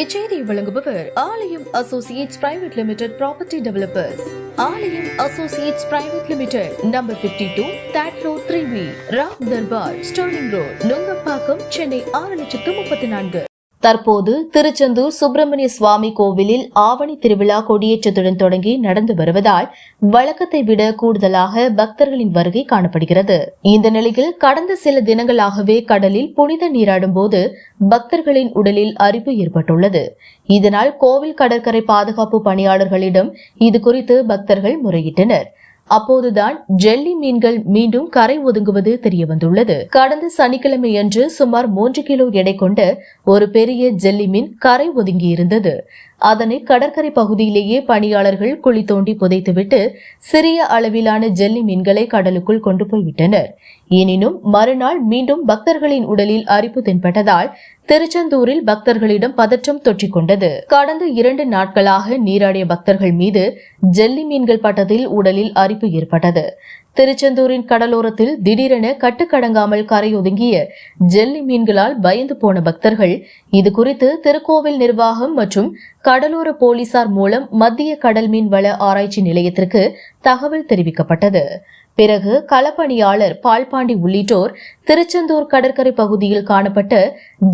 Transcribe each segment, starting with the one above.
இச்செய்தியை வழங்குபவர் Aalayam Associates Private Limited property developers. Aalayam Associates Private Limited, number 52, third floor, 3B, Ram Darbar, Sterling Road, Nungambakkam, Chennai 6,34,000. தற்போது திருச்செந்தூர் சுப்பிரமணிய சுவாமி கோவிலில் ஆவணி திருவிழா கொடியேற்றத்துடன் தொடங்கி நடந்து வருவதால் வழக்கத்தை விட கூடுதலாக பக்தர்களின் வருகை காணப்படுகிறது. இந்த நிலையில் கடந்த சில தினங்களாகவே கடலில் புனித நீராடும் போது பக்தர்களின் உடலில் அரிப்பு ஏற்பட்டுள்ளது. இதனால் கோவில் கடற்கரை பாதுகாப்பு பணியாளர்களிடம் இது குறித்து பக்தர்கள் முறையிட்டனர். அப்போதுதான் ஜெல்லி மீன்கள் மீண்டும் கரை ஒதுங்குவது தெரியவந்துள்ளது. கடந்த சனிக்கிழமையன்று சுமார் 3 கிலோ எடை கொண்ட ஒரு பெரிய ஜெல்லி மீன் கரை ஒதுங்கியிருந்தது. அதனை கடற்கரை பகுதியிலேயே பணியாளர்கள் குழி தோண்டி புதைத்துவிட்டு சிறிய அளவிலான ஜெல்லி மீன்களை கடலுக்குள் கொண்டு போய்விட்டனர். எனினும் மறுநாள் மீண்டும் பக்தர்களின் உடலில் அரிப்பு தென்பட்டதால் திருச்செந்தூரில் பக்தர்களிடம் பதற்றம் தொற்றிக் கொண்டது. கடந்த 2 நாட்களாக நீராடிய பக்தர்கள் மீது ஜெல்லி மீன்கள் பட்டதில் உடலில் அரிப்பு ஏற்பட்டது. திருச்செந்தூரின் கடலோரத்தில் திடீரென கட்டுக்கடங்காமல் கரையொதுங்கிய ஜெல்லி மீன்களால் பயந்து போன பக்தர்கள் இதுகுறித்து திருக்கோவில் நிர்வாகம் மற்றும் கடலோர போலீசார் மூலம் மத்திய கடல் மீன் வள ஆராய்ச்சி நிலையத்திற்கு தகவல் தெரிவிக்கப்பட்டது. பிறகு களப்பணியாளர் பால்பாண்டி உள்ளிட்டோர் திருச்செந்தூர் கடற்கரை பகுதியில் காணப்பட்ட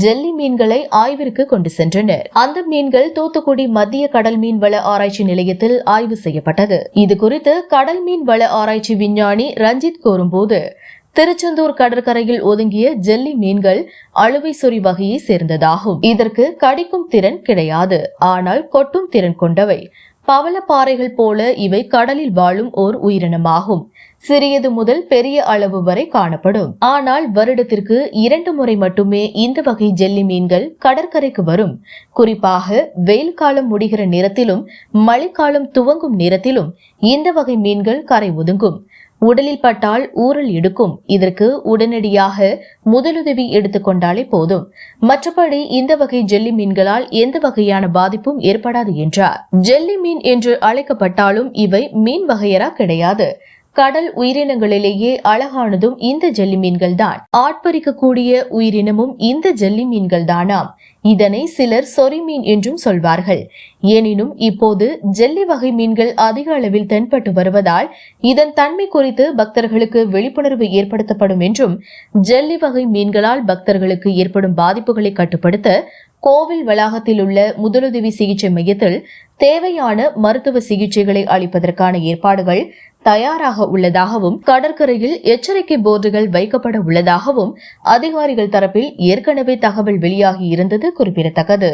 ஜெல்லி மீன்களை ஆய்விற்கு கொண்டு சென்றனர். அந்த மீன்கள் தூத்துக்குடி மத்திய கடல் மீன் வள ஆராய்ச்சி நிலையத்தில் ஆய்வு செய்யப்பட்டது. இதுகுறித்து கடல் மீன் வள ஆராய்ச்சி விஞ்ஞானி ரஞ்சித் கூறும்போது, திருச்செந்தூர் கடற்கரையில் ஒதுங்கிய ஜெல்லி மீன்கள் அழுவை சொறி வகையை சேர்ந்ததாகும். இதற்கு கடிக்கும் திறன் கிடையாது, ஆனால் கொட்டும் திறன் கொண்டவை. பவளப்பாறைகள் போல இவை கடலில் வாழும் ஓர் உயிரினமாகும். சிறியது முதல் பெரிய அளவு வரை காணப்படும். ஆனால் வருடத்திற்கு 2 முறை மட்டுமே இந்த வகை ஜெல்லி மீன்கள் கடற்கரைக்கு வரும். குறிப்பாக வெயில் காலம் முடிகிற நேரத்திலும் மழைக்காலம் துவங்கும் நேரத்திலும் இந்த வகை மீன்கள் கரை ஒதுங்கும். உடலில் பட்டால் ஊறல் எடுக்கும். இதற்கு உடனடியாக முதலுதவி எடுத்துக்கொண்டாலே போதும். மற்றபடி இந்த வகை ஜெல்லி மீன்களால் எந்த வகையான பாதிப்பும் ஏற்படாது என்றார். ஜெல்லி மீன் என்று அழைக்கப்பட்டாலும் இவை மீன் வகையரா கிடையாது. கடல் உயிரினங்களிலேயே அழகானதும் இந்த ஜெல்லி மீன்கள் தான். ஆட்பறிக்கக்கூடிய உயிரினமும் இந்த ஜெல்லி மீன்கள் தானாம். இதனை சிலர் சொறி மீன் என்றும் சொல்வார்கள். எனினும் இப்போது ஜெல்லி வகை மீன்கள் அதிக அளவில் தென்பட்டு வருவதால் இதன் தன்மை குறித்து பக்தர்களுக்கு விழிப்புணர்வு ஏற்படுத்தப்படும் என்றும், ஜெல்லி வகை மீன்களால் பக்தர்களுக்கு ஏற்படும் பாதிப்புகளை கட்டுப்படுத்த கோவில் வளாகத்தில் உள்ள முதலுதவி சிகிச்சை மையத்தில் தேவையான மருத்துவ சிகிச்சைகளை அளிப்பதற்கான ஏற்பாடுகள் தயாராக உள்ளதாகவும், கடற்கரையில் எச்சரிக்கை போர்டுகள் வைக்கப்பட உள்ளதாகவும் அதிகாரிகள் தரப்பில் ஏற்கனவே தகவல் வெளியாகி இருந்தது குறிப்பிடத்தக்கது.